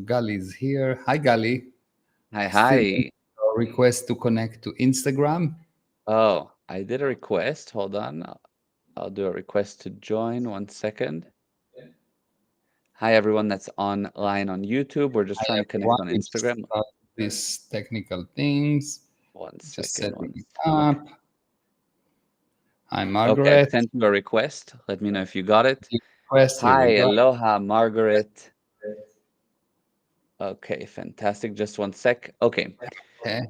Gali is here. Hi, Gali. Hi, Still hi. a request to connect to Instagram. Oh, I did a request. Hold on. I'll do a request to join. 1 second. Hi, everyone that's online on YouTube. We're just Hi, trying to connect everyone. on We just Instagram. start these technical things. One Just second. setting it up. Hi, Okay, I've Margaret. sent you a request. Let me know if you got it. Request. Here we Hi, go. aloha, Margaret. Okay, fantastic. Just 1 sec. Okay, Okay.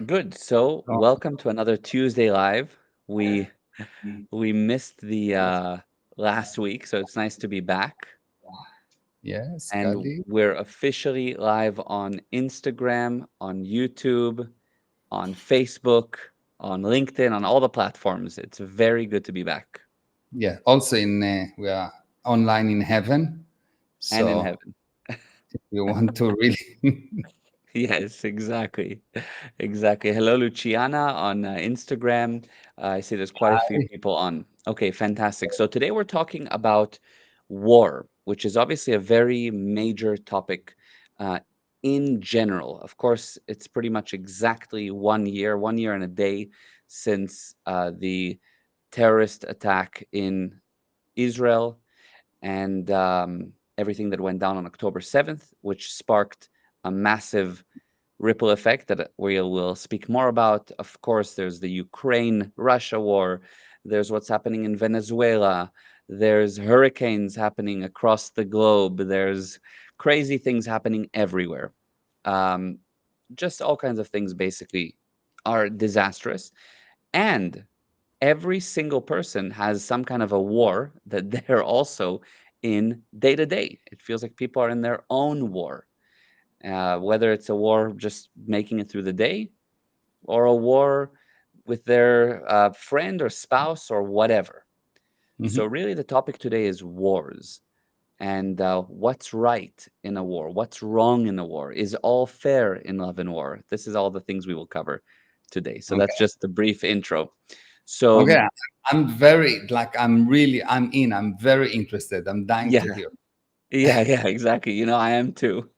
good. So, So, welcome to another Tuesday live. We missed the last week, so it's nice to be back. yes, And Gali. we're officially live on Instagram, on YouTube, on Facebook, on LinkedIn, on all the platforms. It's very good to be back Yeah. Also we are online in heaven. and in So heaven. if you want to really, Yes, exactly. Exactly. Hello, Luciana on Instagram. I see there's quite a few people on. Okay, fantastic. So today we're talking about war, which is obviously a very major topic uh, in general. Of course, it's pretty much exactly 1 year and a day since the terrorist attack in Israel and everything that went down on October 7th, which sparked a massive ripple effect that we will speak more about. Of course, there's the Ukraine-Russia war. There's what's happening in Venezuela. There's hurricanes happening across the globe. There's crazy things happening everywhere. Um, just all kinds of things basically are disastrous. And every single person has some kind of a war that they're also in day to day. It feels like people are in their own war, whether it's a war just making it through the day or a war with their friend or spouse or whatever. So, Mhm. really, the topic today is wars and what's right in a war, what's wrong in a war, is all fair in love and war. This is all the things we will cover today. So, that's Okay. just a brief intro. So, Okay. I'm very like I'm in. I'm very interested. I'm dying to yeah, hear. yeah, exactly. I am too.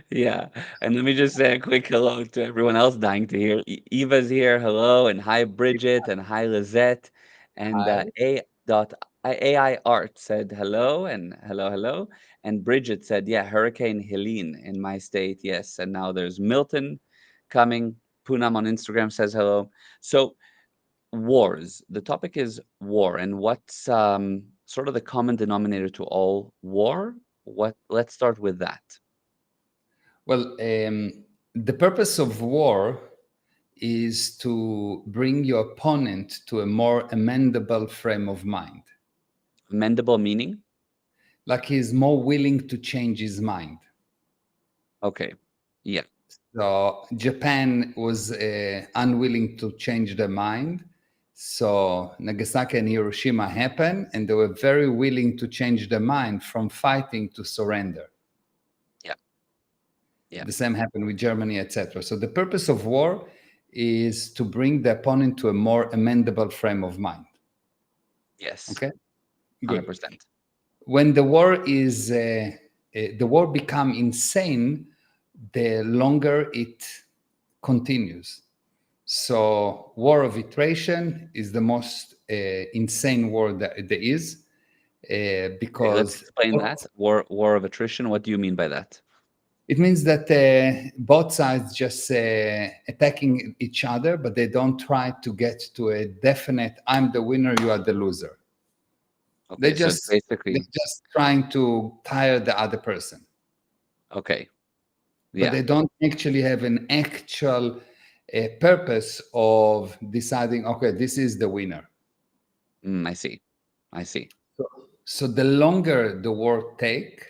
Yeah. And let me just say a quick hello to everyone else dying to hear. Eva's here. Hello. And hi, Bridget. And hi, Lizette. And Hi. AI Art said hello and hello, hello. And Bridget said, yeah, Hurricane Helene in my state. Yes. And now there's Milton coming. Poonam on Instagram says hello. So, wars. The topic is war, and what's sort of the common denominator to all war? What? Let's start with that. Well, the purpose of war is to bring your opponent to a more amendable frame of mind. Amendable meaning? Like he's more willing to change his mind. Okay. Yeah. So Japan was unwilling to change their mind. So Nagasaki and Hiroshima happened, and they were very willing to change their mind from fighting to surrender. Yeah. Yeah. The same happened with Germany, etc. So the purpose of war is to bring the opponent to a more amendable frame of mind. Yes. Okay, good. 100%. When the war become insane, the longer it continues. So war of iteration is the most insane war that there is Okay, let's because explain that. War of attrition. What do you mean by that? it means that both sides just attacking each other, but they don't try to get to a definite "I'm the winner, you are the loser." They Okay, so it's just they're basically just trying to tire the other person, okay. but Yeah. they don't actually have an actual purpose of deciding, okay, this is the winner. I see. I see. So, so the longer the war take,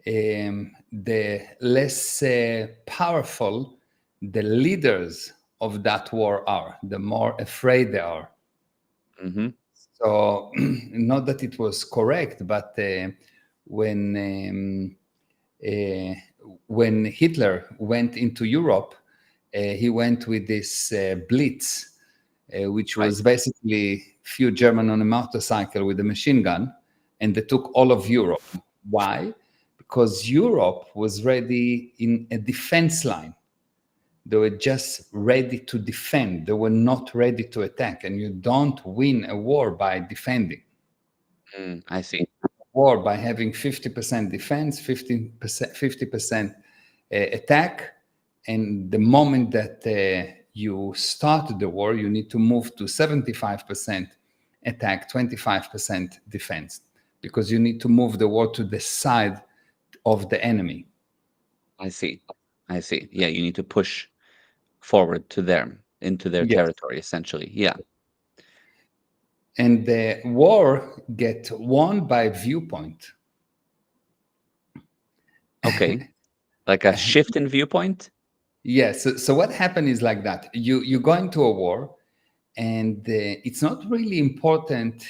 the less powerful the leaders of that war are, the more afraid they are. Mm-hmm. So, not that it was correct, but when uh, when Hitler went into Europe, he went with this blitz, which Right. was basically few German on a motorcycle with a machine gun, and they took all of Europe. Why? because Europe was ready in a defense line. They were just ready to defend. They were not ready to attack. And you don't win a war by defending. I see. War by having 50% defense, 50% attack. And the moment that you start the war, you need to move to 75% attack, 25% defense, because you need to move the war to the side of the enemy. I see. I see. Yeah, you need to push forward to them into their Yes. territory, essentially. Yeah. And the war get won by viewpoint. Okay. Like a shift in viewpoint? Yes. So what happened is like that. You go into a war, and it's not really important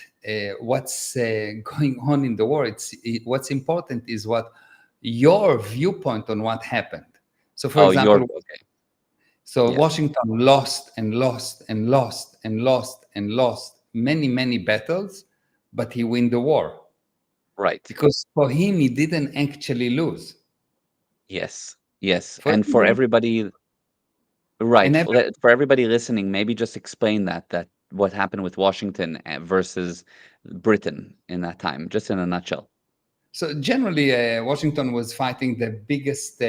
what's going on in the war. What's important is what your viewpoint on what happened. So, for Oh, you're example, okay. so Yeah. Washington lost and lost and lost and lost and lost many battles, but he win the war Right. because for him he didn't actually lose. Yes. Yes. For And him, for everybody, right. and every, For everybody listening, maybe just explain that what happened with Washington versus Britain in that time, just in a nutshell. so generally, Washington was fighting the biggest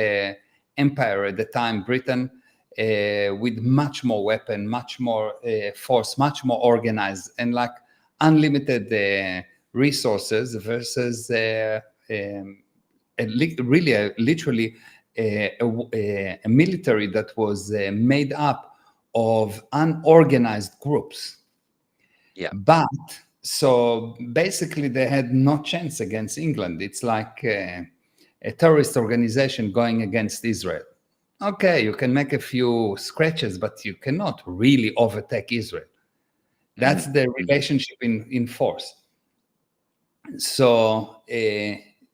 empire at the time, Britain, with much more weapon, much more force, much more organized, and like unlimited resources versus literally a military that was made up of unorganized groups. Yeah. But so basically, they had no chance against England. It's like a terrorist organization going against Israel. Okay, you can make a few scratches, but you cannot really overtake Israel. That's the relationship in force. So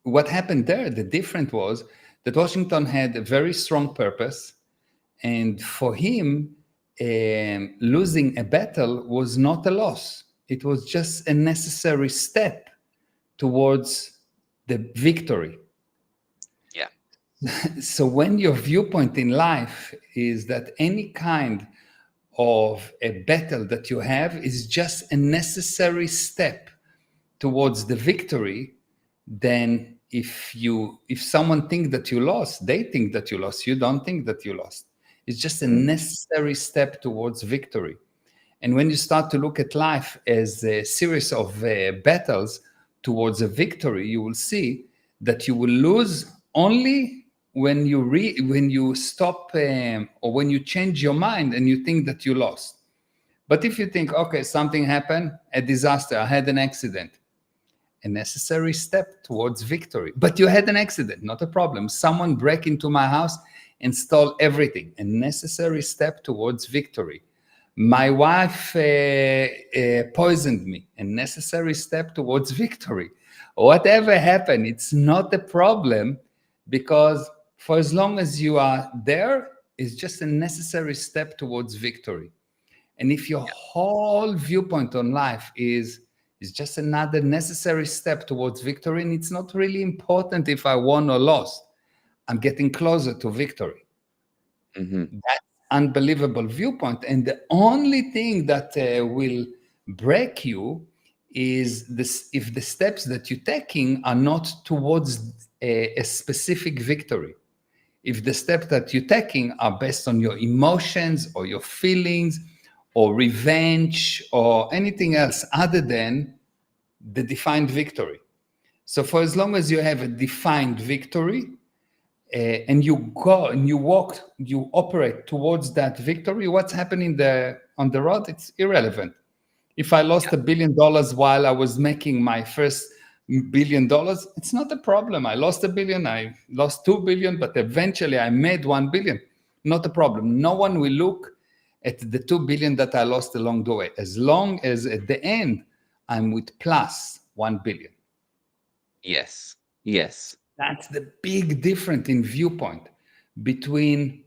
what happened there, the difference was that Washington had a very strong purpose. And for him, losing a battle was not a loss. It was just a necessary step towards the victory. Yeah. So when your viewpoint in life is that any kind of a battle that you have is just a necessary step towards the victory, then if someone thinks that you lost, they think that you lost. You don't think that you lost. It's just a necessary step towards victory. And when you start to look at life as a series of battles towards a victory, you will see that you will lose only when you stop or when you change your mind and you think that you lost. But if you think, okay, something happened, a disaster, I had an accident, a necessary step towards victory. But you had an accident, not a problem. Someone break into my house and stole everything, a necessary step towards victory. My wife poisoned me, a necessary step towards victory. Whatever happened, it's not a problem, because for as long as you are there, it's just a necessary step towards victory. And if your whole viewpoint on life is just another necessary step towards victory, and it's not really important if I won or lost, I'm getting closer to victory. That's unbelievable viewpoint. And the only thing that will break you is this: if the steps that you're taking are not towards a specific victory. If the steps that you're taking are based on your emotions or your feelings or revenge or anything else other than the defined victory. So for as long as you have a defined victory, and you go and you walk, you operate towards that victory, what's happening there on the road, it's irrelevant. If I lost $1 billion while I was making my first $1 billion, it's not a problem. I lost $1 billion, I lost 2 billion, but eventually I made 1 billion. Not a problem. No one will look at the 2 billion that I lost along the way, as long as at the end I'm with plus 1 billion. Yes. Yes. That's the big difference in viewpoint between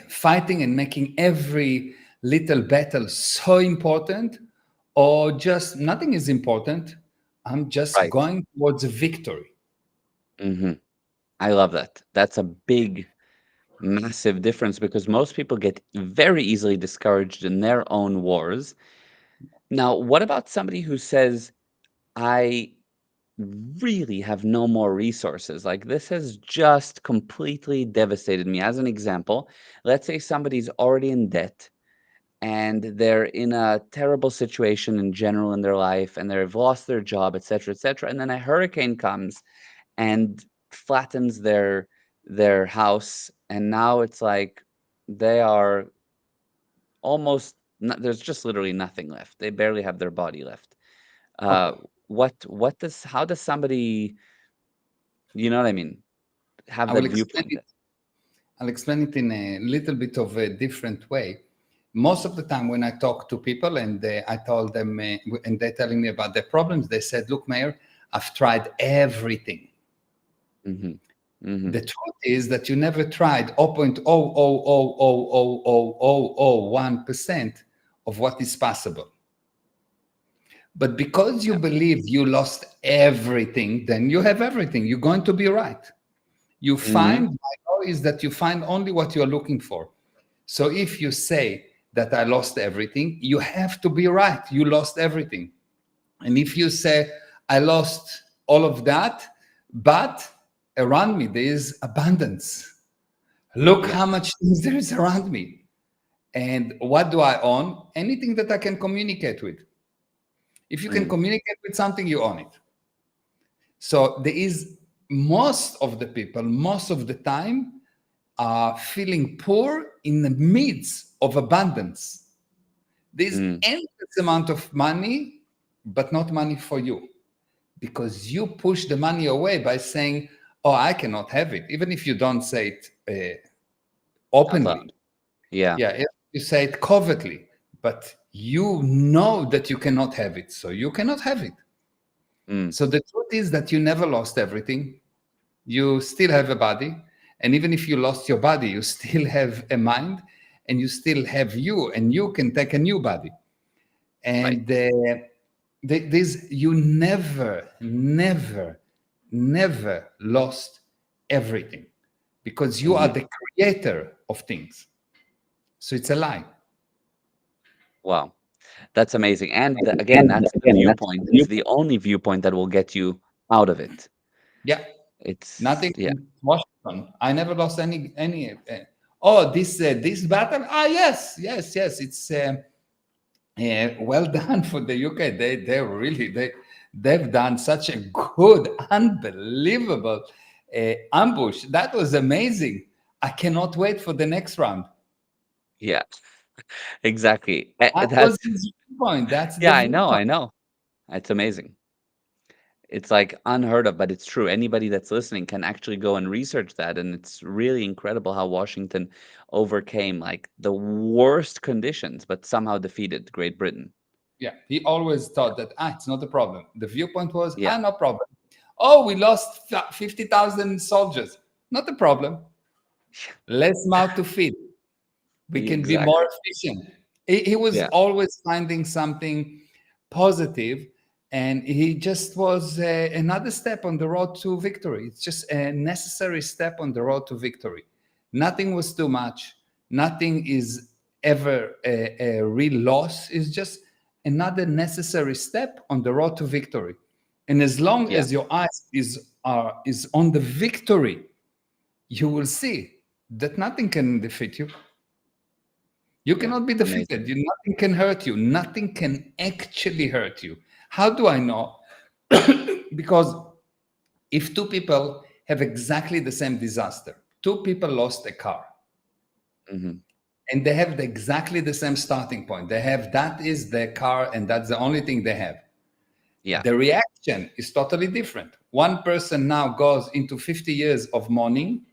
fighting and making every little battle so important, or just nothing is important. I'm just Right. going towards a victory. Hmm. I love that. That's a big, massive difference because most people get very easily discouraged in their own wars. Now, what about somebody who says, I really have no more resources? Like, this has just completely devastated me. As an example, let's say somebody's already in debt and they're in a terrible situation in general in their life and they've lost their job, etc., etc. And then a hurricane comes and flattens their house, and now it's like they are almost there's just literally nothing left. They barely have their body left. Uh, Okay. what does how does somebody, you know what I mean, have I that will explain viewpoint? it. I'll explain it in a little bit of a different way. Most of the time, when I talk to people and I told them, and they're telling me about their problems, they said, "Look, Mayor, I've tried everything." Hmm. Hmm. The truth is that you never tried 0.000000001% of what is possible. But because you Yeah. believe you lost everything, then you have everything. You're going to be right. You Hmm. find, my law is that you find only what you're looking for. So if you say that I lost everything, you have to be right. You lost everything. And if you say, I lost all of that, but around me there is abundance. Look Yeah. how much things there is around me. And what do I own? Anything that I can communicate with. If you can Mm. communicate with something, you own it. So there is most of the people, most of the time, are feeling poor in the midst of abundance. There's Mm. endless amount of money, but not money for you because you push the money away by saying, "Oh, I cannot have it," even if you don't say it Out openly. loud. Yeah. Yeah, if you say it covertly, but you know that you cannot have it, so you cannot have it. Mm. So the truth is that you never lost everything. You still have a body, and even if you lost your body, you still have a mind, and you still have you, and you can take a new body. And Right. this, you never lost everything because you are Hmm. the creator of things. So it's a lie. Wow. That's amazing. And again, And that's the again, that's viewpoint. It's the only viewpoint that will get you out of it. yeah, It's, nothing yeah. in Washington. I never lost any. Oh, this battle. Ah, yes, yes, yes. It's well done for the UK. They really they've done such a good, unbelievable ambush. That was amazing. I cannot wait for the next round. Yeah, exactly. That was That's, his viewpoint. That's the yeah, I know. viewpoint. I know. It's amazing. It's like unheard of, but it's true. Anybody that's listening can actually go and research that. And it's really incredible how Washington overcame like the worst conditions, but somehow defeated Great Britain. Yeah, he always thought that it's not a problem. The viewpoint was Yeah. no problem. Oh, we lost 50,000 soldiers. Not a problem. Less mouth to feed. We can be more Exactly. efficient. He was Yeah. always finding something positive, and he just was another step on the road to victory. It's just a necessary step on the road to victory. Nothing was too much. Nothing is ever a real loss. It's just another necessary step on the road to victory. And as long Yeah. as your eyes is on the victory, you will see that nothing can defeat you. You Yeah. cannot be Amazing. defeated. Nothing can hurt you. Nothing can actually hurt you. How do I know? Because if two people have exactly the same disaster, two people lost a car, Hmm. and they have exactly the same starting point. They have that is their car, and that's the only thing they have. Yeah. The reaction is totally different. One person now goes into 50 years of mourning,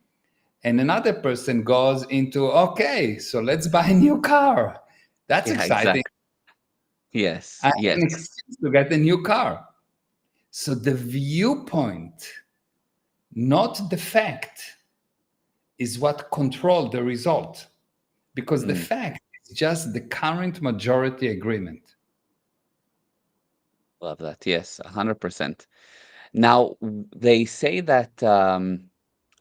and another person goes into, okay, so let's buy a new car. That's Yeah. exciting. Exactly. Yes. I have Yes. an excuse to get a new car. So the viewpoint, not the fact, is what control the result. Because the Mm. fact is just the current majority agreement. Love that. Yes. 100%. Now, they say that, I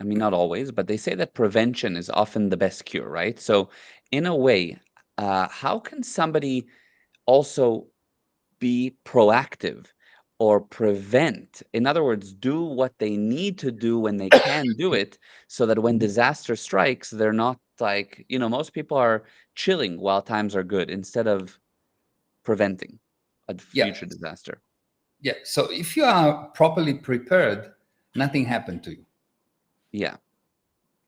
mean, not always, but they say that prevention is often the best cure, right? So, in a way, how can somebody also be proactive or prevent? In other words, do what they need to do when they can do it so that when Mhm. disaster strikes, they're not like, most people are chilling while times are good instead of preventing a Yeah, future disaster. yeah. So if you are properly prepared, nothing happened to you. Yeah.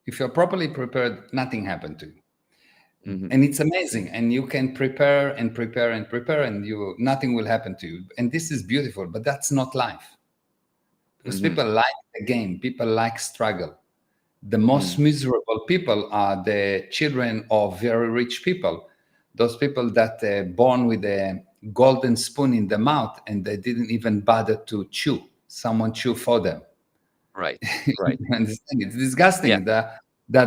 If you're properly prepared, nothing happened to you. Hmm. And it's amazing. And you can prepare and prepare and prepare, and you nothing will happen to you. And this is beautiful, but that's not life. Because Hmm. people like the game, people like struggle. The most Mm. miserable people are the children of very rich people. Those people that born with a golden spoon in the mouth and they didn't even bother to chew. Someone chew for them. Right. You Right. understand? It's Yeah. disgusting that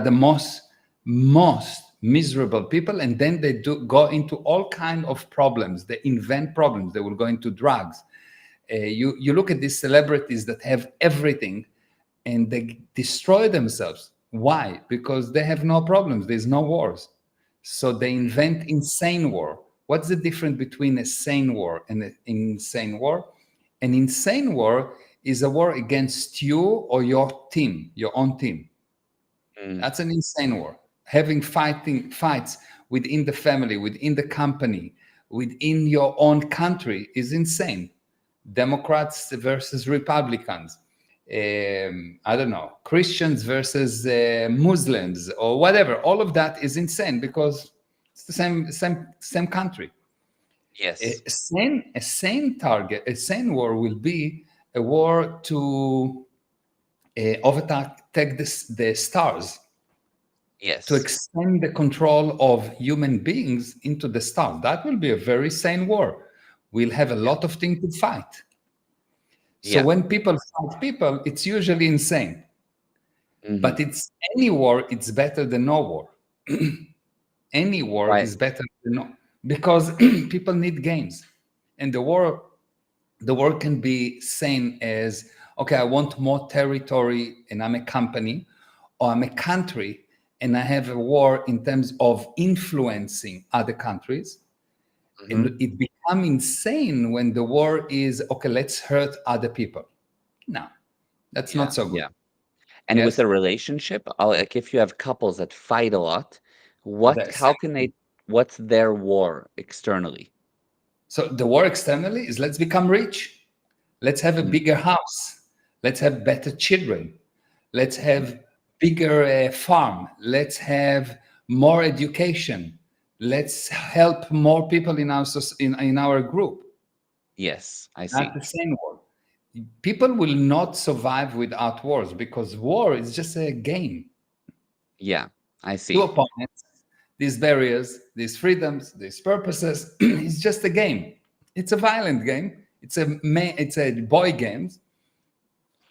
the most miserable people, and then they do go into all kind of problems. They invent problems. They will go into drugs. You look at these celebrities that have everything, and they destroy themselves. Why? Because they have no problems. There's no wars. So they Mm. invent insane war. What's the difference between a sane war and an insane war? An insane war is a war against you or your team, your own team. Mm. That's an insane war. Having fights within the family, within the company, within your own country is insane. Democrats versus Republicans. I don't know, Christians versus Muslims or whatever. All of that is insane because it's the same country. Yes. A sane target, a sane war will be a war to overtake the stars, to Yes. extend the control of human beings into the stars. That will be a very sane war. We'll have a Yeah. lot of things to fight. So Yeah. when people fight people, it's usually insane. Hmm. But it's any war, it's better than no war. Any war Right. is better than no, because people need games. And the war can be seen as, okay, I want more territory and I'm a company, or I'm a country and I have a war in terms of influencing other countries. And Hmm. it become insane when the war is, okay, let's hurt other people. No, that's Yeah. not so good. Yeah. And with Yes. a relationship, like if you have couples that fight a lot, The how can what's their war externally? So the war externally is, let's become rich. Let's have a Mm. bigger house. Let's have better children. Let's Mm. have bigger farm. Let's have more education. Let's help more people in in our group. Yes, I Not see. the same war. People will not survive without wars because war is just a game. Yeah, I Two see. opponents, these barriers, these freedoms, these purposes. It's just a game. It's a violent game. It's a boy game,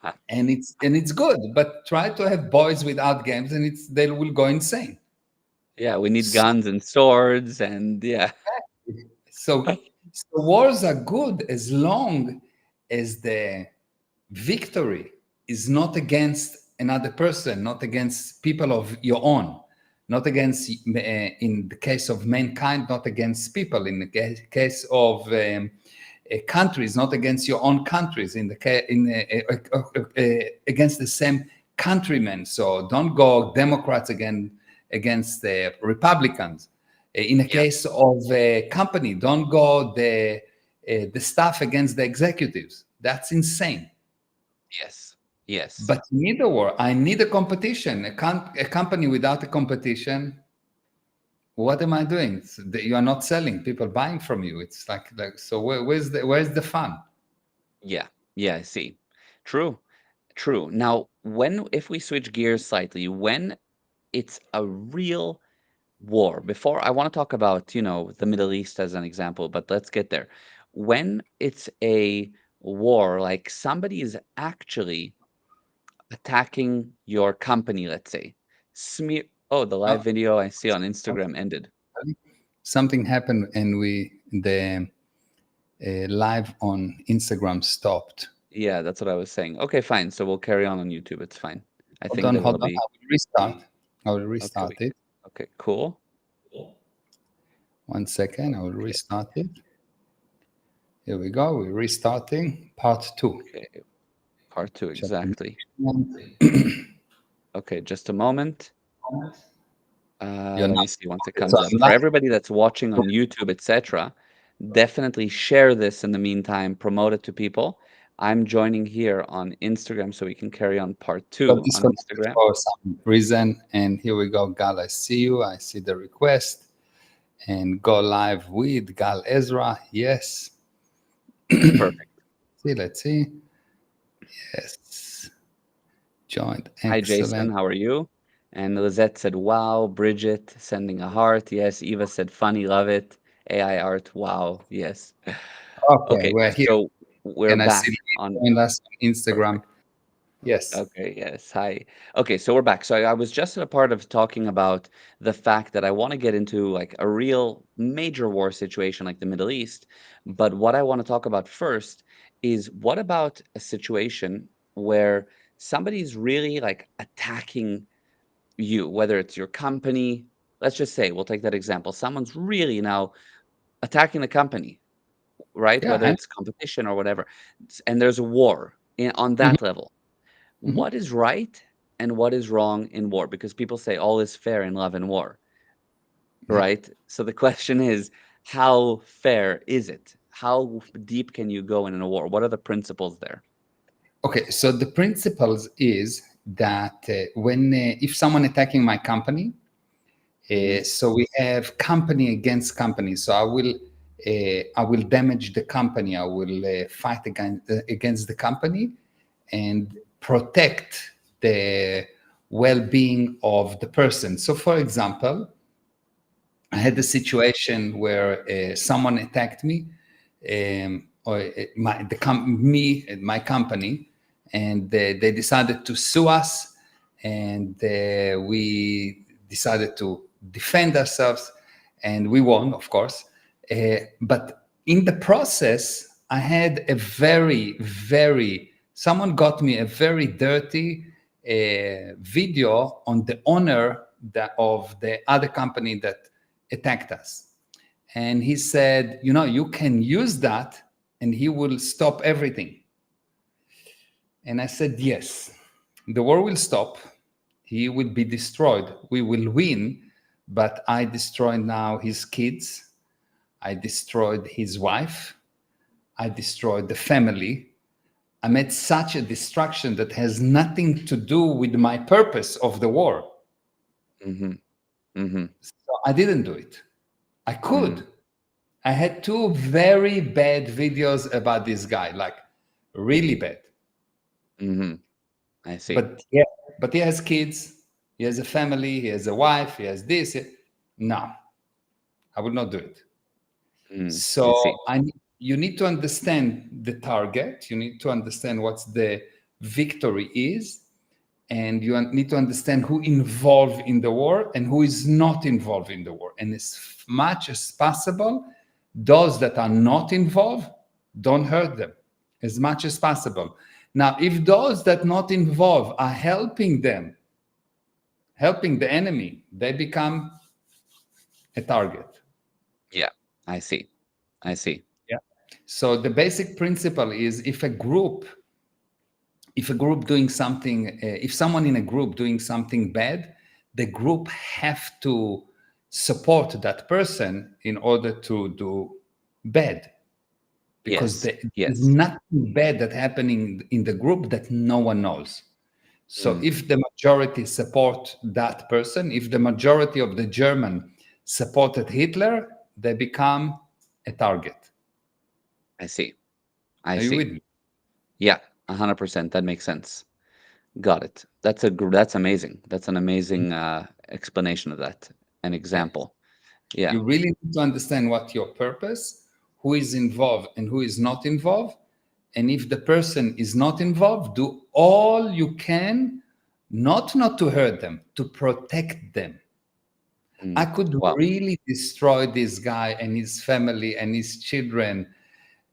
Ah, and it's good. But try to have boys without games, and they will go insane. yeah, we need So, guns and swords and yeah. so, so wars are good as long as the victory is not against another person, not against people of your own, not against, in the case of mankind, not against people. In the case of countries, not against your own countries. In the against the same countrymen. So don't go Democrats against the Republicans. In the Yeah. case of a company, don't go the staff against the executives. That's insane. Yes. Yes. But neither war. I need a competition. A company without a competition, what am I doing? You are not selling. People buying from you. It's like so. Where's the fun? Yeah. Yeah, I see. True. True. Now, when if we switch gears slightly, when it's a real war, before I want to talk about, the Middle East as an example, but let's get there. When it's a war, like somebody is actually attacking your company, let's say. Smear Oh, the live Oh, video I see on Instagram ended. something happened, and the live on Instagram stopped. Yeah, that's what I was saying. Okay, fine. So we'll carry on YouTube. It's fine. I Hold think on, that hold it'll on. be I will restart. I will okay. restart it. Okay, cool. 1 second. I will Okay, restart it. Here we go. We're restarting part two. okay. Part two, Chapter exactly. management. Okay, just a moment. You're Let me not. see once it Okay, so comes up. I'm For live. everybody that's watching on YouTube, etc., definitely share this in the meantime, promote it to people. I'm joining here on Instagram so we can carry on part Got two on disconnected Instagram. for some reason. And here we go. Gal, I see you. I see the request. And go live with Gal Ezra. Yes. Perfect. See, let's see. Yes. Joined. Hi, Excellent. Jason. How are you? And Lizette said, wow. Bridget sending a heart. Yes. Eva said, funny, love it. AI art. Wow. Yes. Okay, Okay. we're here. So we're And I see back Lee on. joined us on Instagram. Perfect. Yes. Okay, yes. Hi. Okay, so we're back. So I was just a part of talking about the fact that I want to get into like a real major war situation like the Middle East. But what I want to talk about first is what about a situation where somebody's really like attacking you, whether it's your company. Let's just say, we'll take that example. Someone's really now attacking the company, right? Yeah. Whether it's competition or whatever. And there's a war on Mhm, that level. mhm. What is right and what is wrong in war? Because people say all is fair in love and war, Yeah. right? So the question is, how fair is it? How deep can you go in a war? What are the principles there? Okay. So the principles is that when if someone attacking my company, Hmm. so we have company against company. So I will damage the company. I will fight against the company and protect the well-being of the person. So, for example, I had a Hmm. situation where someone attacked me, or me and my company, and they decided to sue us, and we decided to defend ourselves, and we won, of course. But in the process, I had a someone got me a very dirty video on the owner of the other company that attacked us. And he said, you can use that and he will stop everything. And I said, yes, the war will stop. He will be destroyed. We will win. But I destroyed now his kids. I destroyed his wife. I destroyed the family. I made such a destruction that has nothing to do with my purpose of the war. Hmm. Hmm. So I didn't do it. I Hmm. could. I had two very bad videos about this guy, like really bad. Hmm. I see. But yeah, but he has kids, he has a family, he has a wife, he has this. No, I would not do it. I So see. you need to understand the target. You need to understand what's the victory is, and you need to understand who involved in the war and who is not involved in the war. And as much as possible, those that are not involved, don't hurt them as much as possible. Now, if those that not involved are helping them, helping the enemy, they become a target. Yeah, I see. I see. Yeah. So the basic principle is if a group doing something, if someone in a group doing something bad, the group have to support that person in order to do bad, because Yes. there's Yes. nothing bad that happening in the group that no one knows. So Mm, if the majority support that person, if the majority of the German supported Hitler, they become a target. I see. I Are you see. with me? Yeah, 100%. That makes sense. Got it. That's amazing. That's an amazing explanation of that, an Yeah. example. Yeah. You really need to understand what your purpose, who is involved and who is not involved. And if the person is not involved, do all you can, not to hurt them, to protect them. I Mm. could Wow. really destroy this guy and his family and his children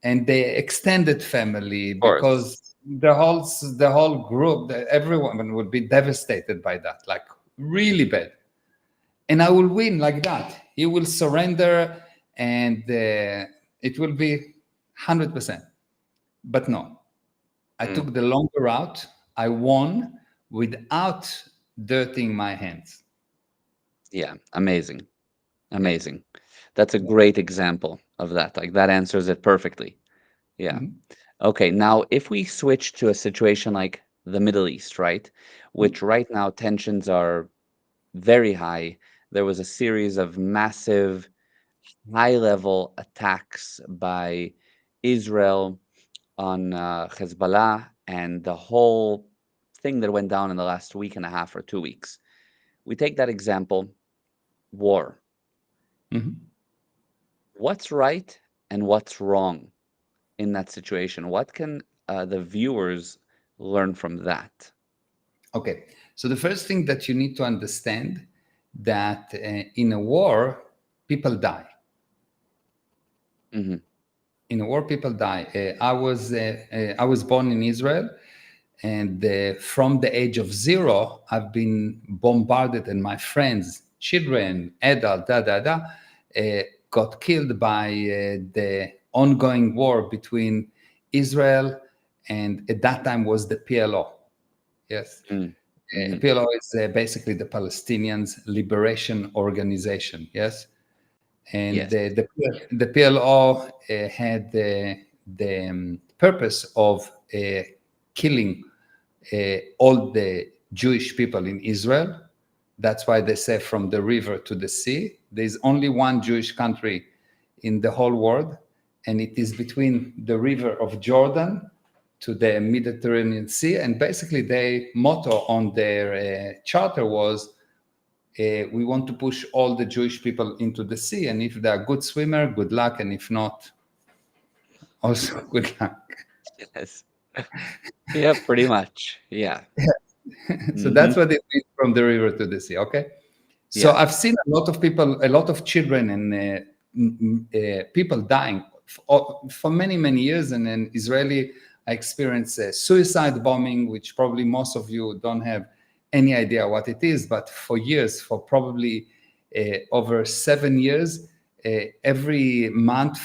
and the extended family, Of course. because the whole group, everyone would be devastated by that, like really bad. And I will win like that. He will surrender, and it will be 100%. But no, I Mm, took the longer route. I won without dirtying my hands. yeah, amazing. Yeah. Amazing. That's a great example of that. Like that answers it perfectly. Yeah. Mhm. Okay, now if we switch to a situation like the Middle East, right? Which right now tensions are very high. There was a series of massive high-level attacks by Israel on Hezbollah and the whole thing that went down in the last week and a half or 2 weeks. We take that example, war. Mhm. What's right and what's wrong in that situation? What can the viewers learn from that? Okay. So the first thing that you need to understand that in a war, people die. Hmm. In a war, people die. I was born in Israel, and from the age of 0, I've been bombarded, and my friends, children, adult, uh, got killed by the ongoing war between Israel and at that time was the PLO. Yes. Mm-hmm. PLO is basically the Palestinians Liberation Organization. Yes. And Yes. the PLO had the purpose of killing all the Jewish people in Israel. That's why they say from the river to the sea. There's only one Jewish country in the whole world, and it is between the river of Jordan to the Mediterranean Sea. And basically, their motto on their charter was we want to push all the Jewish people into the sea, and if they are good swimmer, good luck, and if not, also good luck. Yes. Yeah, pretty much. Yeah. So Hmm. that's what it means from the river to the sea. Okay. So Yeah. I've seen a lot of people, a lot of children and people dying for many, many years. And in Israeli, I experienced suicide bombing, which probably most of you don't have any idea what it is. But for years, for probably over 7 years, every month,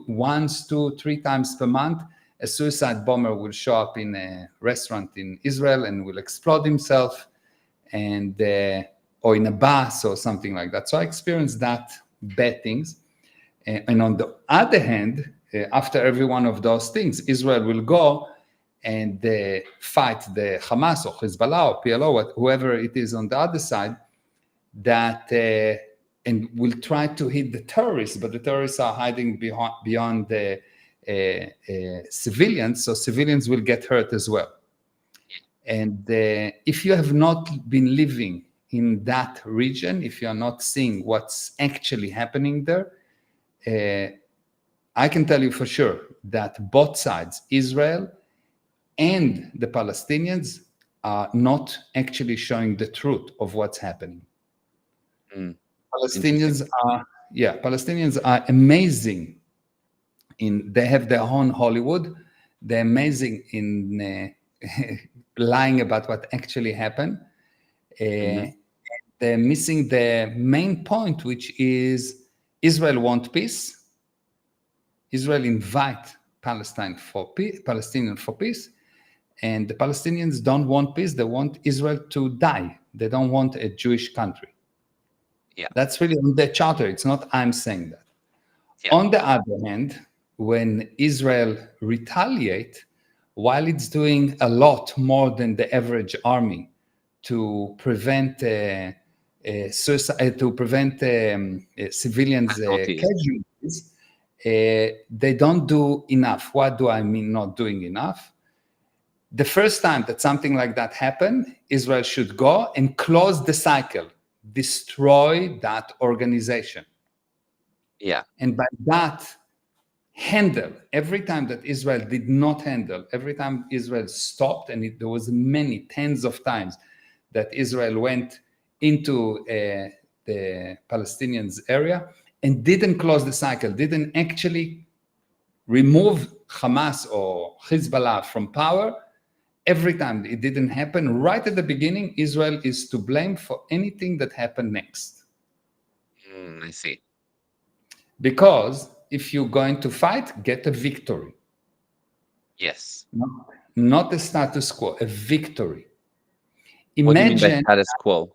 once, two, three times per month, a suicide bomber will show up in a restaurant in Israel and will explode himself and or in a bus or something like that. So I experienced that bad things. And on the other hand, after every one of those things, Israel will go and fight the Hamas or Hezbollah or PLO, whoever it is on the other side, that and will try to hit the terrorists, but the terrorists are hiding beyond the civilians, so civilians will get hurt as well. And if you have not been living in that region, if you are not seeing what's actually happening there, I can tell you for sure that both sides, Israel and the Palestinians, are not actually showing the truth of what's happening. Mm. Interesting. Palestinians are amazing they have their own Hollywood. They're amazing in lying about what actually happened. Hmm. Uh, they're missing the main point, which is Israel want peace. Israel invite Palestinian for peace, and the Palestinians don't want peace. They want Israel to die. They don't want a Jewish country. Yeah. That's really on the charter. It's not I'm saying that. Yeah. On the other hand, when Israel retaliate, while it's doing a lot more than the average army to prevent suicide, to prevent civilians Casualties. casualties, they don't do enough. What do I mean not doing enough? The first time that something like that happened, Israel should go and close the cycle, destroy that organization. Yeah. And by that, handle every time that Israel did not handle, every time Israel stopped, and there was many tens of times that Israel went into the Palestinians area and didn't close the cycle, didn't actually remove Hamas or Hezbollah from power, Every time it didn't happen right at the beginning, Israel is to blame for anything that happened next. I see. Because if you're going to fight, get a victory, Yes. not a status quo, a victory. What do you mean by Imagine status quo?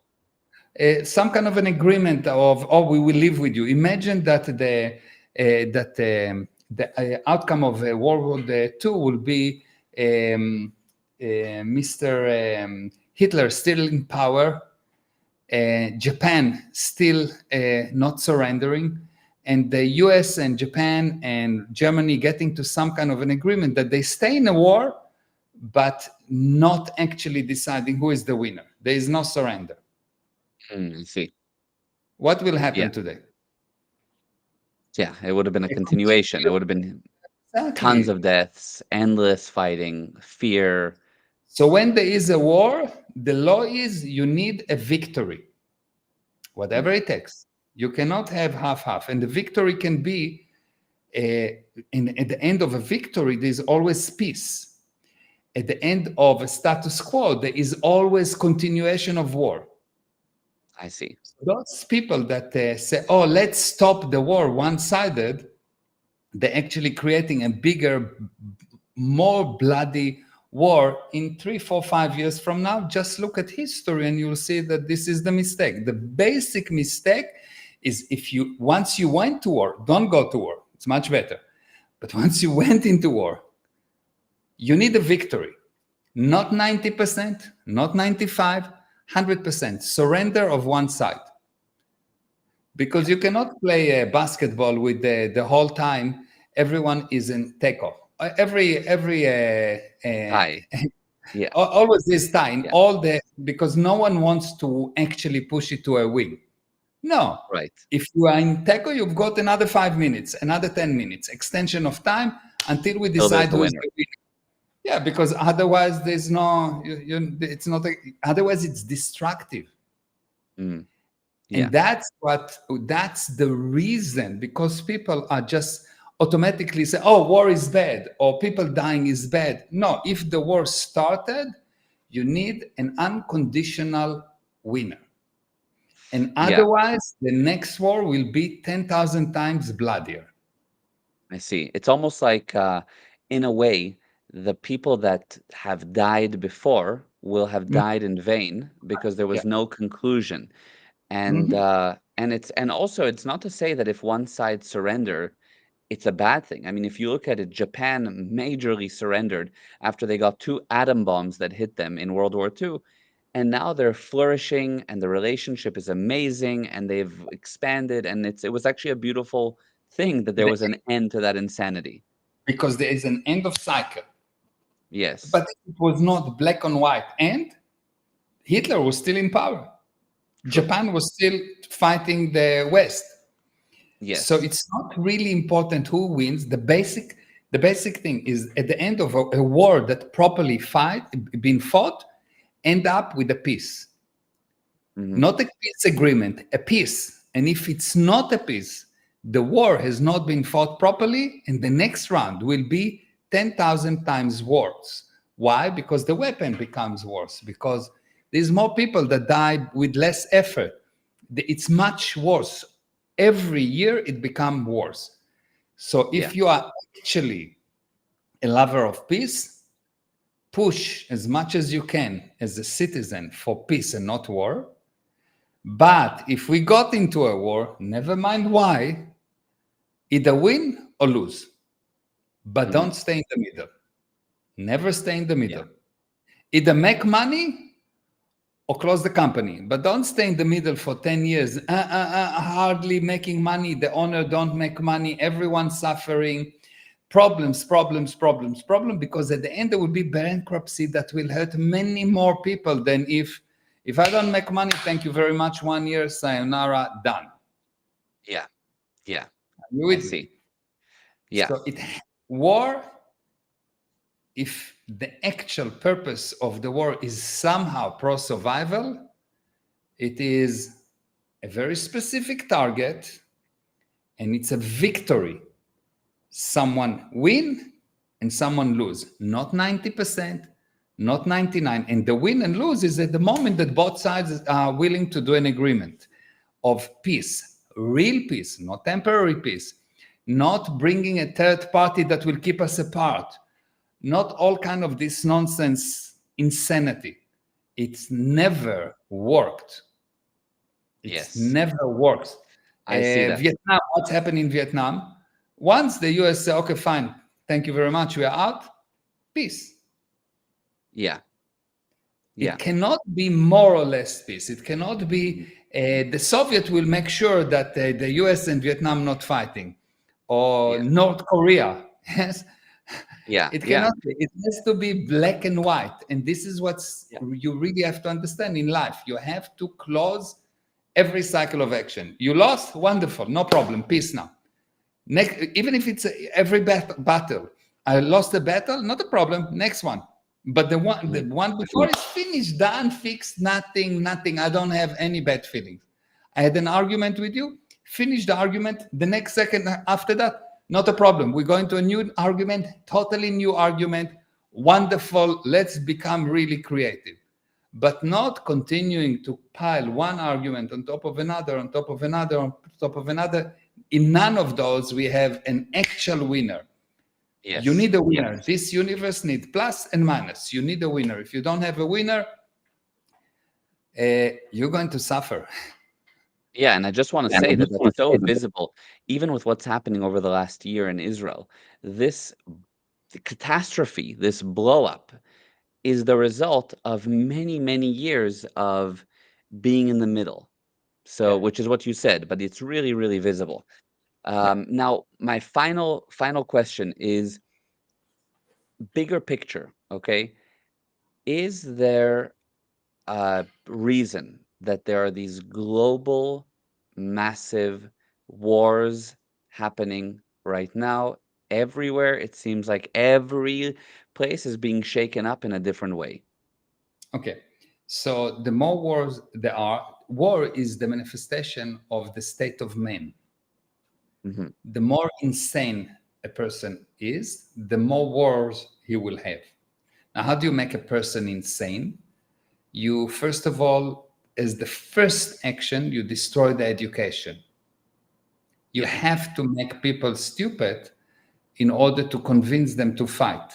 some kind of an agreement of, oh, we will live with you. Imagine that the outcome of World War II will be Mr. Hitler still in power, Japan still not surrendering, and the US and Japan and Germany getting to some kind of an agreement that they stay in a war, but not actually deciding who is the winner. There is no surrender. I see. What will Yeah. happen today? Yeah. It would have been a A continuation. It continue- would have been tons Exactly. of deaths, endless fighting, fear. So when there is a war, the law is you need a victory, whatever Mm, it takes. You cannot have half-half, and the victory can be. At the end of a victory, there's always peace. At the end of a status quo, there is always continuation of war. I see. Those people that say, "Oh, let's stop the war," one-sided, they're actually creating a bigger, more bloody war in 3, 4, 5 years from now. Just look at history and you'll see that this is the mistake. The basic mistake is if you once you went to war, don't go to war. It's much better. But once you went into war, you need a victory. Not 90%, not 95, 100%. Surrender of one side. Because Yeah. you cannot play basketball with the whole time everyone is in takeoff. Every Tie. Yeah. always this time Yeah. all the because no one wants to actually push it to a win. No, Right. if you are in tackle, you've got another 5 minutes, another 10 minutes, extension of time until we Till there's decide the who is winner. the winner. Yeah, because otherwise there's no, it's not. Otherwise, it's destructive. Mm, And yeah. that's the reason, because people are just automatically say, oh, war is bad or people dying is bad. No, if the war started, you need an unconditional winner. And Yeah. otherwise, the next war will be 10,000 times bloodier. I see. It's almost like, in a way, the people that have died before will have Mm, died in vain because there yeah. was no conclusion. Mhm. And also it's not to say that if one side surrender, it's a bad thing. I mean, if you look at it, Japan majorly surrendered after they got two atom bombs that hit them in World War II, and now they're flourishing and the relationship is amazing and they've expanded and it was actually a beautiful thing that there The- was an end to that insanity. Because there is an end of cycle. Yes. But it was not black and white. And Hitler was still in power. True. Japan was still fighting the West. So Yes. it's not really important who wins. The basic thing is at the end of a war that properly been fought, end up with a peace. Hmm. Not a peace agreement, a peace. And if it's not a peace, the war has not been fought properly, and the next round will be 10,000 times worse. Why? Because the weapon becomes worse, because there's more people that die with less effort. It's much worse. Every year it becomes worse. So Yeah. if you are actually a lover of peace, push as much as you can as a citizen for peace and not war. But if we got into a war, never mind why, either win or lose. But Hmm. don't stay in the middle. Never stay in the Yeah. middle. Either make money or close the company. But don't stay in the middle for 10 years, hardly making money. The owner don't make money. Everyone's suffering. Problem, because at the end there will be bankruptcy that will hurt many more people than if I don't make money, thank you very much, 1 year, sayonara, done. Yeah. Yeah. Are you I with me? see. Yeah. So war, if the actual purpose of the war is somehow pro-survival, it is a very specific target and it's a victory. Someone win and someone lose. Not 90%, not 99. And the win and lose is at the moment that both sides are willing to do an agreement of peace, real peace, not temporary peace, not bringing a third party that will keep us apart, not all kind of this nonsense insanity. It's never worked. It's Yes, never works. I see that. Vietnam, what's happened in Vietnam? Once the US say, okay, fine, thank you very much, we are out, peace. Yeah, yeah, It cannot be more or less peace. It cannot be the Soviet will make sure that the US and Vietnam not fighting, or yeah, North Korea. Yes, yeah, it yeah, cannot be. It has to be black and white. And this is what's yeah, you really have to understand in life. You have to close every cycle of action. You lost, wonderful, no problem, peace now. Next, even if it's every battle, I lost the battle, not a problem. Next one, but the mhm, one before is finished, done, fixed, nothing, nothing. I don't have any bad feelings. I had an argument with you, finish the argument. The next second after that, not a problem. We go into a new argument, totally new argument. Wonderful. Let's become really creative, but not continuing to pile one argument on top of another, on top of another, on top of another. In none of those, we have an actual winner. You yes. need a winner. This universe needs plus and minus. You need a winner. If you don't have a winner, you're going to suffer. Yeah, and I just want to And I say that just that's want to so say that visible, even with what's happening over the last year in Israel. This catastrophe, this blow up, is the result of many, many years of being in the middle. So, yeah, which is what you said, but it's really, really visible. yeah. Now, my final question is bigger picture. Okay, is there reason that there are these global, massive wars happening right now. Everywhere, it seems like every place is being shaken up in a different way. Okay. So the more wars there are, war is the manifestation of the state of man. Hmm. The more insane a person is, the more wars he will have. Now, how do you make a person insane? You, first of all, as the first action, you destroy the education. You Yeah. have to make people stupid in order to convince them to fight.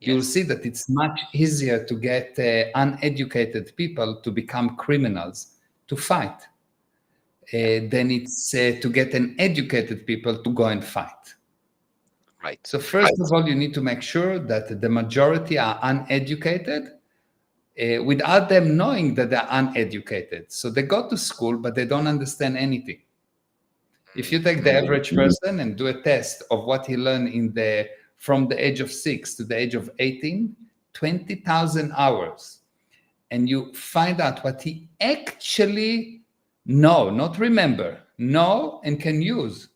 You'll see Yes. that it's much easier to get uneducated people to become criminals to fight Yeah. than it's to get an educated people to go and fight. Right. So first of all, you need to make sure that the majority are uneducated without them knowing that they're uneducated. So they go to school, but they don't understand anything. If you take the average person and do a test of what he learned from the age of 6 to the age of 18, 20,000 hours, and you find out what he actually know, not remember, know and can use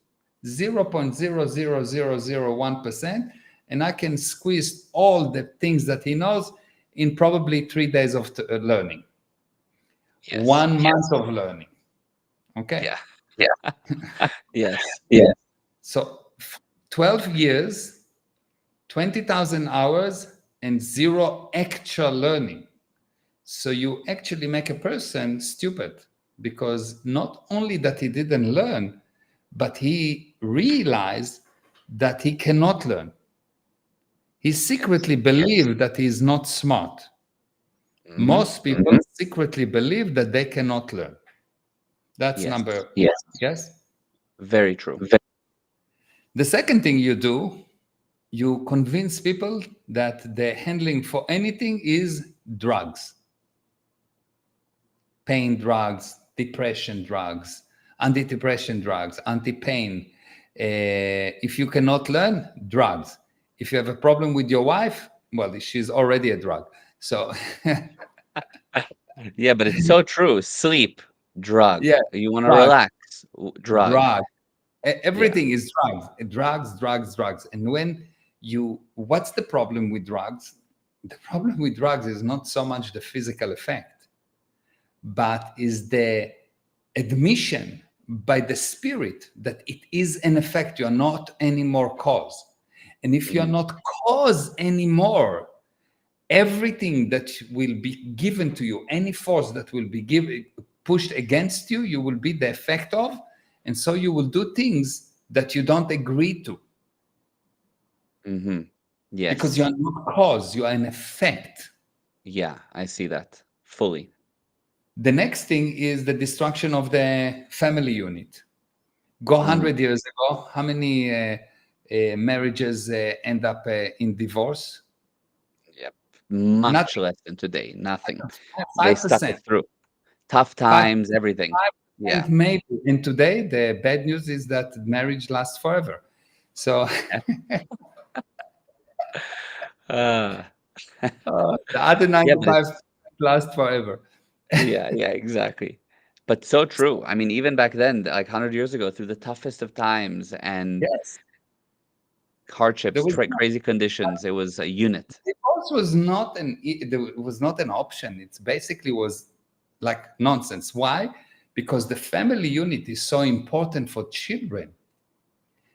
0.00001%, and I can squeeze all the things that he knows in probably 3 days of learning, Yes. 1 month of learning. Okay. Yeah. Yeah. Yes. Yeah. So 12 years, 20,000 hours, and zero actual learning. So you actually make a person stupid because not only that he didn't learn, but he realized that he cannot learn. He secretly believed that he is not smart. Hmm. Most people secretly believe that they cannot learn. That's Yes. number yes. Yes. Very true. The second thing you do, you convince people that the handling for anything is drugs, pain drugs, depression drugs, antidepressant drugs, anti-pain. If you cannot learn, drugs. If you have a problem with your wife, well, she's already a drug. So, Yeah, but it's so true. Sleep, drug. yeah, You want to drug, relax, drug. drug. Yeah. Everything is drugs, drugs, drugs, drugs. And what's the problem with drugs? The problem with drugs is not so much the physical effect, but is the admission by the spirit that it is an effect. You're not anymore cause. And if you're Hmm. not cause anymore, everything that will be given to you, any force that will be pushed against you, you will be the effect of, and so you will do things that you don't agree to, Mm-hmm. because you Yes. are not cause, you are an effect. Yeah, I see that fully. The next thing is the destruction of the family unit. Go Mm, 100 years ago, how many marriages end up in divorce? yep. Much Nothing. less than today. Nothing. They stuck it 5%. through. Tough 5%, times, everything. Yeah. 5% maybe. And today, the bad news is that marriage lasts forever. So Uh, the other yeah, but 95% it's last forever. yeah, yeah, exactly. But so true. I mean, even back then, like 100 years ago, through the toughest of times and Yes. There hardships, was crazy conditions, it was a unit. divorce was not it was not an option. It basically was like nonsense. Why? Because the family unit is so important for children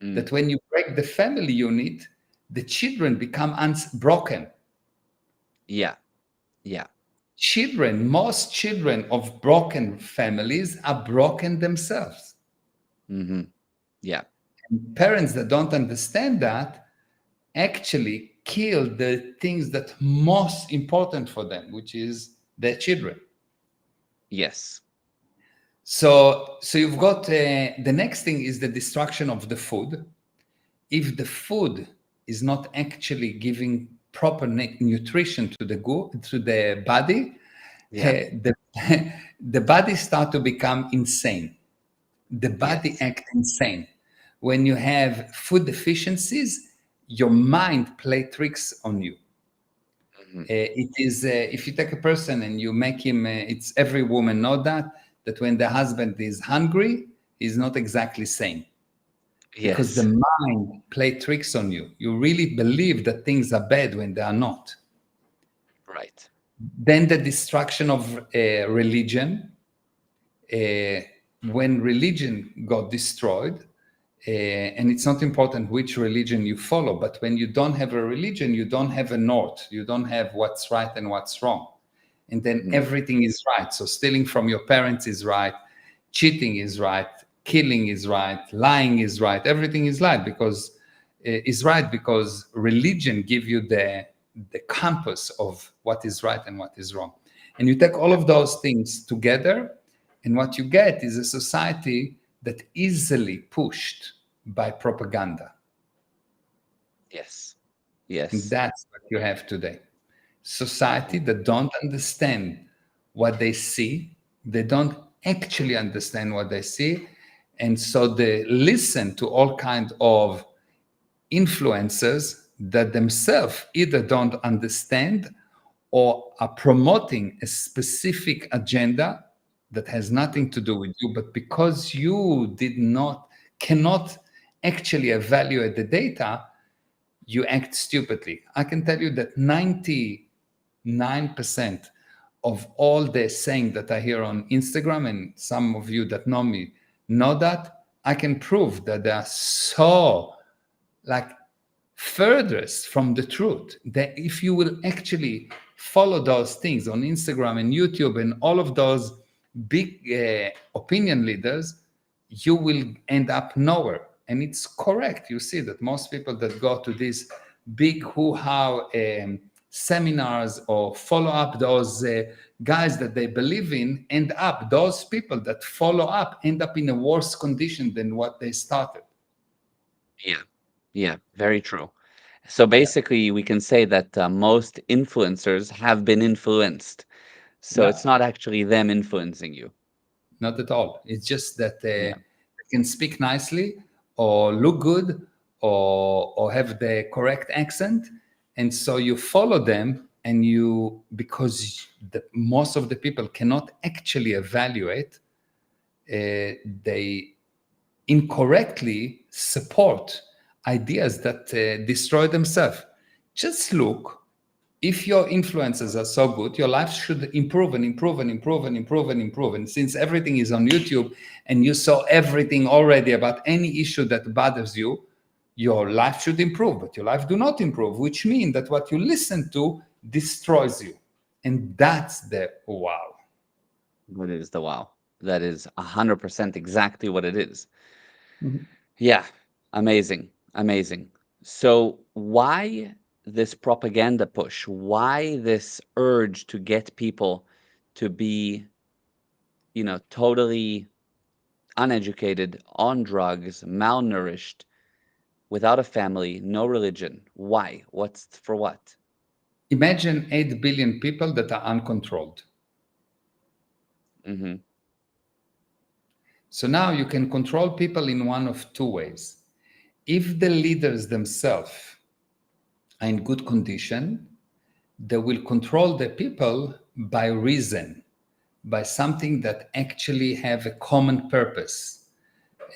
Mm, that when you break the family unit, the children become broken. yeah, yeah. Most children of broken families are broken themselves. Hmm. Yeah. Parents that don't understand that actually kill the things that most important for them, which is their children. Yes. So you've got the next thing is the destruction of the food. If the food is not actually giving proper nutrition to the body, Yeah. the the body start to become insane. The body Yes. act insane. When you have food deficiencies, your mind play tricks on you. Hmm. It is if you take a person and you make him, it's every woman know that when the husband is hungry, he's not exactly sane, because the Yes. mind play tricks on you. You really believe that things are bad when they are not. Right. Then the destruction of religion. uh, when religion got destroyed, and it's not important which religion you follow, but when you don't have a religion, you don't have a north, you don't have what's right and what's wrong. And then Hmm. everything is right. So stealing from your parents is right, cheating is right, killing is right, lying is right, everything is right because religion give you the compass of what is right and what is wrong. And you take all of those things together, and what you get is a society that easily pushed by propaganda. Yes. And Yes. that's what you have today. Society Mhm. that don't understand what they see, they don't actually understand what they see, and so they listen to all kind of influencers that themselves either don't understand or are promoting a specific agenda that has nothing to do with you, but because you cannot actually evaluate the data, you act stupidly. I can tell you that 99% of all the saying that I hear on Instagram, and some of you that know me know that, I can prove that they are so like furthest from the truth. That if you will actually follow those things on Instagram and YouTube and all of those big opinion leaders, you will end up nowhere. And it's correct. You see that most people that go to these big hoo-ha seminars or follow up those guys that they believe in, those people that follow up end up in a worse condition than what they started. Yeah. Yeah. Very true. So Yeah. basically, we can say that most influencers have been influenced. So Yeah. it's not actually them influencing you. Not at all. It's just that Yeah. they can speak nicely or look good or have the correct accent. And so you follow them, and most of the people cannot actually evaluate, they incorrectly support ideas that destroy themselves. Just look, if your influences are so good, your life should improve and improve and improve and improve and improve. And since everything is on YouTube and you saw everything already about any issue that bothers you, your life should improve, but your life do not improve, which means that what you listen to destroys you. And that's the wow. What is the wow? That is 100% exactly what it is. Mhm. Yeah, amazing, amazing. So why this propaganda push? Why this urge to get people to be, totally uneducated, on drugs, malnourished, without a family, no religion? Why? What's for what? Imagine 8 billion people that are uncontrolled. Mm-hmm. So now you can control people in one of two ways. If the leaders themselves are in good condition, they will control the people by reason, by something that actually have a common purpose.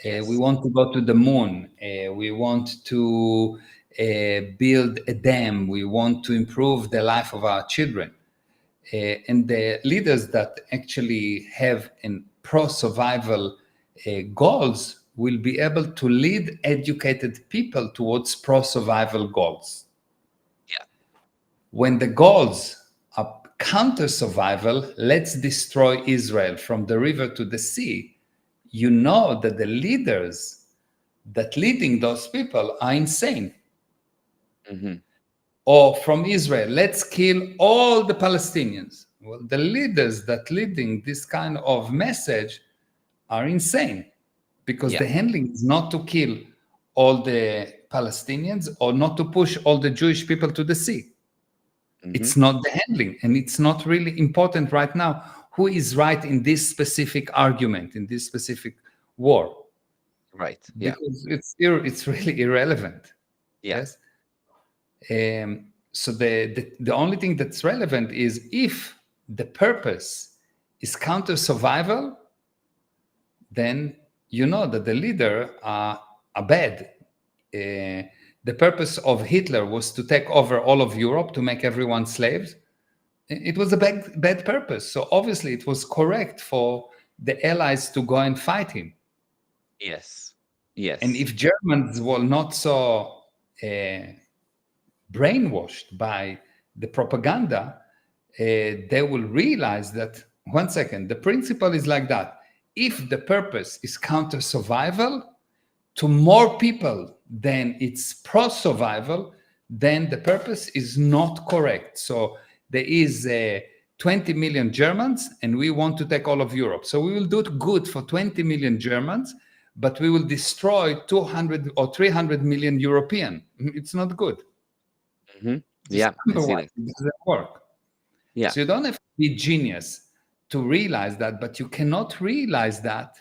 We Yes. want to go to the moon. We want to build a dam. We want to improve the life of our children. And the leaders that actually have an pro-survival goals will be able to lead educated people towards pro-survival goals. Yeah. When the goals are counter survival, let's destroy Israel from the river to the sea, you know that the leaders that leading those people are insane. Mm-hmm. Or from Israel, let's kill all the Palestinians. Well, the leaders that leading this kind of message are insane, because Yeah. the handling is not to kill all the Palestinians or not to push all the Jewish people to the sea. Mm-hmm. It's not the handling, and it's not really important right now who is right in this specific argument, in this specific war, Right. Yeah. because it's really irrelevant. Yeah. Yes. So the only thing that's relevant is if the purpose is counter survival, then you know that the leader are bad. The purpose of Hitler was to take over all of Europe to make everyone slaves. It was a bad purpose. So obviously it was correct for the Allies to go and fight him. Yes. And Yes. if Germans were not so brainwashed by the propaganda, they will realize that, one second, the principle is like that. If the purpose is counter survival to more people than it's pro survival, then the purpose is not correct. So there is 20 million Germans and we want to take all of Europe. So we will do it good for 20 million Germans, but we will destroy 200 or 300 million European. It's not good. Mm-hmm. Just Yeah. I number see one, that. it doesn't work. Yeah. So you don't have to be genius to realize that, but you cannot realize that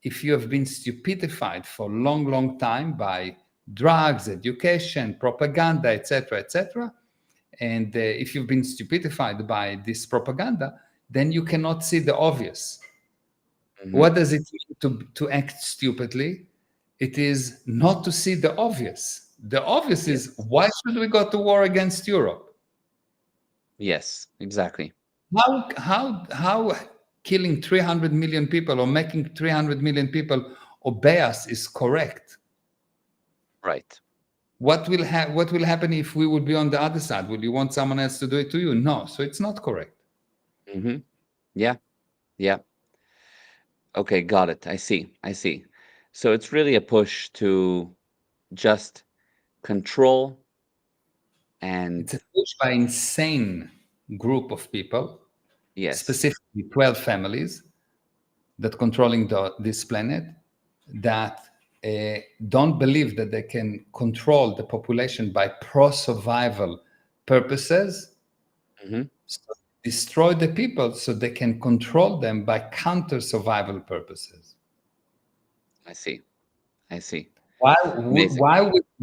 if you have been stupidified for a long, long time by drugs, education, propaganda, etc., etc. And if you've been stupidified by this propaganda, then you cannot see the obvious. Mm-hmm. What does it mean to act stupidly? It is not to see the obvious. The obvious is, Yes. why should we go to war against Europe? Yes. Exactly. How killing 300 million people or making 300 million people obey us is correct? Right. What will happen if we would be on the other side? Would you want someone else to do it to you? No. So it's not correct. Mm-hmm. Yeah. Yeah. Okay. Got it. I see. I see. So it's really a push to just control It's and a push by insane group of people, yes. specifically 12 families that controlling this planet, that don't believe that they can control the population by pro-survival purposes. Mm-hmm. So destroy the people so they can control them by counter survival purposes. I see. I see. Why, Amazing.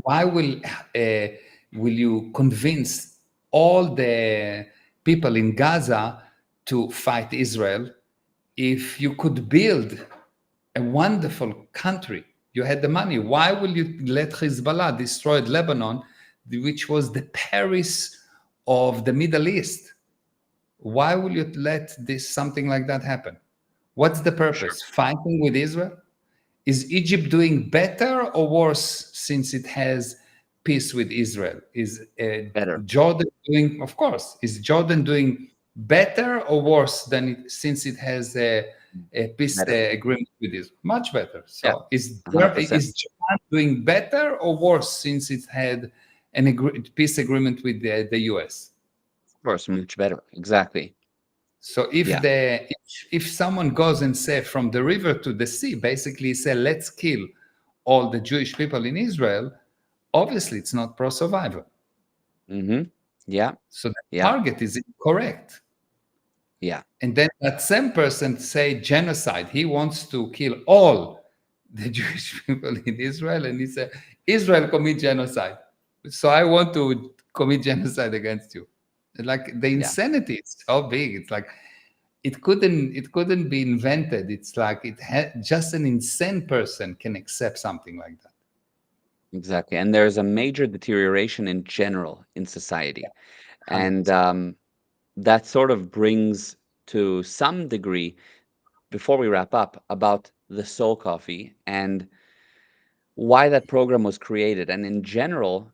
why will you convince all the people in Gaza to fight Israel if you could build a wonderful country? You had the money. Why will you let Hezbollah destroy Lebanon, which was the Paris of the Middle East? Why will you let this something like that happen? What's the Sure. purpose? Fighting with Israel? Is Egypt doing better or worse since it has peace with Israel? Is Better. Jordan doing, of course, is Jordan doing better or worse than since it has a peace Better. agreement with Israel? Much better. Yeah. So is 100%. Japan doing better or worse since it had an peace agreement with the US? Of course, much better. Exactly. So if Yeah. if someone goes and say from the river to the sea, basically say let's kill all the Jewish people in Israel, obviously it's not pro-survival. Mm-hmm. Yeah. So the Yeah. target is incorrect. Yeah. And then that same person say genocide. He wants to kill all the Jewish people in Israel, and he said Israel commit genocide. So I want to commit genocide against you. Like the Yeah. insanity is so big. It's like it couldn't be invented. It's like just an insane person can accept something like that. Exactly. And there's a major deterioration in general in society. And 100%. that sort of brings to some degree, before we wrap up, about the Soul Coffee and why that program was created. And in general,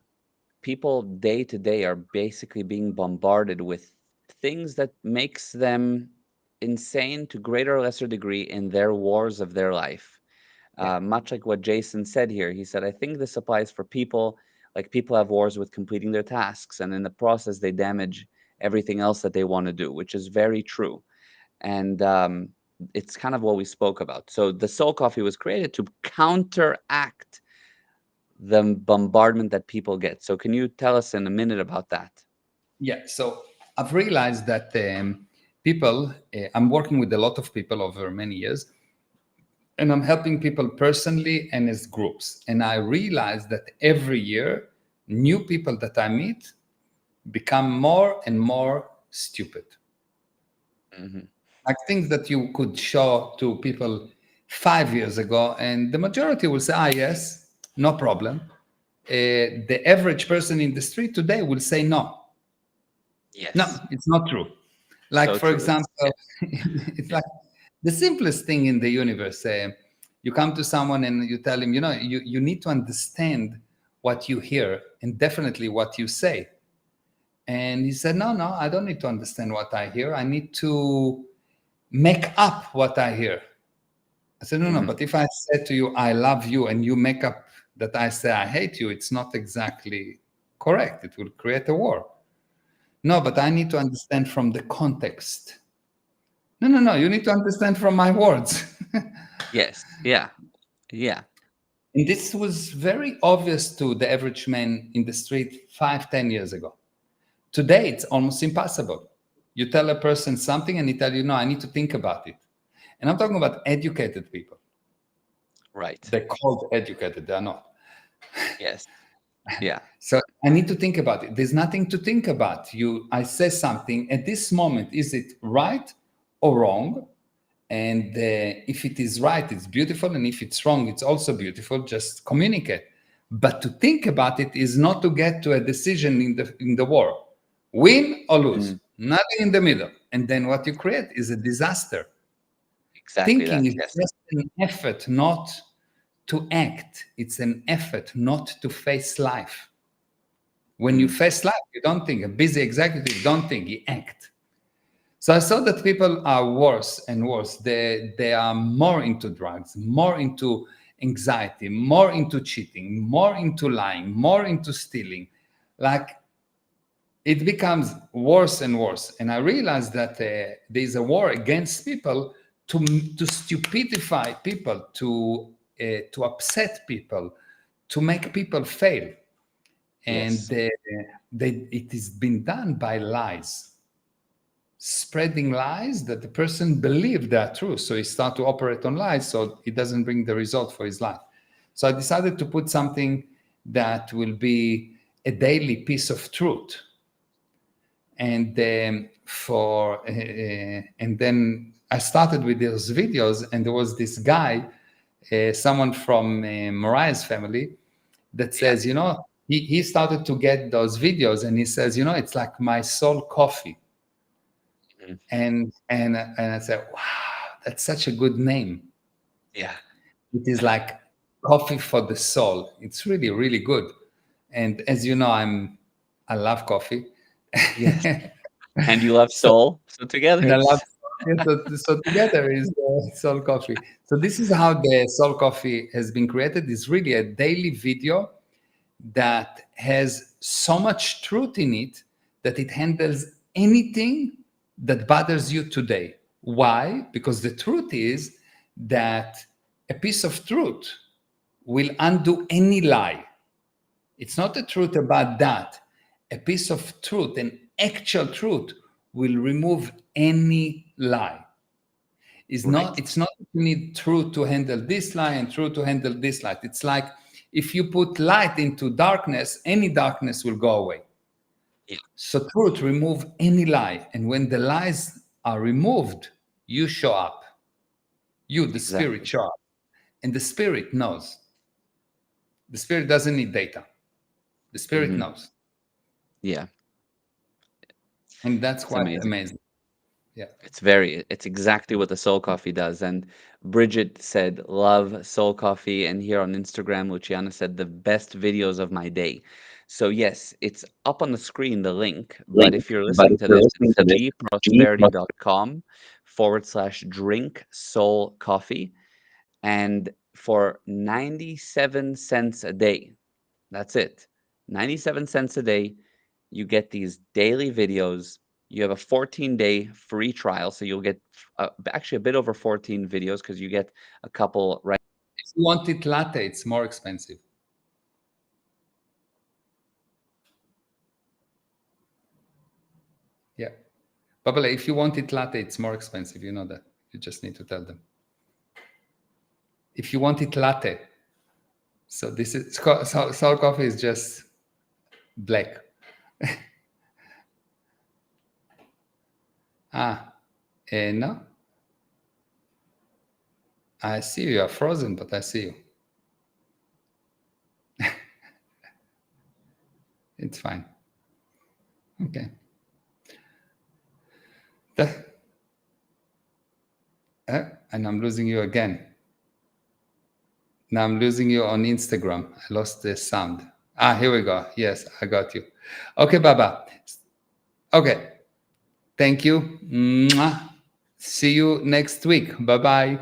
people day to day are basically being bombarded with things that makes them insane to greater or lesser degree in their wars of their life. Yeah. Much like what Jason said here, he said, I think this applies for people. Like people have wars with completing their tasks, and in the process, they damage everything else that they want to do, which is very true. And it's kind of what we spoke about. So the Soul Coffee was created to counteract the bombardment that people get. So can you tell us in a minute about that? Yeah. So I've realized that people, I'm working with a lot of people over many years, and I'm helping people personally and as groups. And I realized that every year, new people that I meet become more and more stupid. Hmm. Like things that you could show to people 5 years ago, and the majority will say, yes, no problem. The average person in the street today will say, no, Yes. it's not true. Like, So for true. It's example, it's yeah. like the simplest thing in the universe. You come to someone and you tell him, you need to understand what you hear and definitely what you say. And he said, no, I don't need to understand what I hear. I need to make up what I hear. I said, no, Hmm. but if I said to you, I love you, and you make up that I say I hate you, it's not exactly correct. It will create a war. No, but I need to understand from the context. No. You need to understand from my words. Yes. Yeah. Yeah. And this was very obvious to the average man in the street 5, 10 years ago. Today, it's almost impossible. You tell a person something and he tell you, no, I need to think about it. And I'm talking about educated people. Right. They're called educated, they're not. Yes. Yeah. So I need to think about it. There's nothing to think about. I say something at this moment, is it right or wrong? And if it is right, it's beautiful. And if it's wrong, it's also beautiful. Just communicate. But to think about it is not to get to a decision in the war. Win or lose. Mm, Nothing in the middle. And then what you create is a disaster. exactly Thinking that. is Yes. just an effort not to act. It's an effort not to face life. When you Mm, face life, you don't think. A busy executive don't think, he act. So I saw that people are worse and worse. They are more into drugs, more into anxiety, more into cheating, more into lying, more into stealing. Like it becomes worse and worse. And I realized that there's a war against people to stupidify people, to upset people, to make people fail. And yes. it has been done by lies, spreading lies that the person believe they are true. So he start to operate on lies, so it doesn't bring the result for his life. So I decided to put something that will be a daily piece of truth. And and then I started with those videos, and there was this guy, someone from Mariah's family, that Yeah. says, he started to get those videos, and he says, it's like my soul coffee. Mhm. And I said, wow, that's such a good name. Yeah. It is like coffee for the soul. It's really, really good. And as you know, I love coffee. Yes. And you love So soul. So together and I love it's so together is Soul Coffee. So this is how the Soul Coffee has been created. It's really a daily video that has so much truth in it that it handles anything that bothers you today. Why? Because the truth is that a piece of truth will undo any lie. It's not a truth about that. A piece of truth, an actual truth, will remove any lie. right. It's not that you need truth to handle this lie and truth to handle this light. It's like if you put light into darkness, any darkness will go away. Yeah, So truth remove any lie. And when the lies are removed, you show up. You, the spirit, exactly. show up. And the spirit knows. The spirit doesn't need data. The spirit Hmm. knows. Yeah, And that's it's quite amazing. amazing. Yeah. It's exactly what the Soul Coffee does. And Bridget said, love Soul Coffee. And here on Instagram, Luciana said, the best videos of my day. So, yes, it's up on the screen, the link. But if you're listening to this, it's gprosperity.com/drink soul coffee. And for 97 cents a day, that's it. 97 cents a day. You get these daily videos. You have a 14-day free trial. So you'll get actually a bit over 14 videos because you get a couple right. If you want it latte, it's more expensive. Yeah. Babala, if you want it latte, it's more expensive. You know that. You just need to tell them. If you want it latte, so this is sour coffee is just black. No, I see you. You are frozen, but I see you. It's fine. Okay. The- and I'm losing you again. Now I'm losing you on Instagram. I lost the sound. Here we go. Yes, I got you. Okay, Baba. Okay. Thank you. Mwah. See you next week. Bye bye.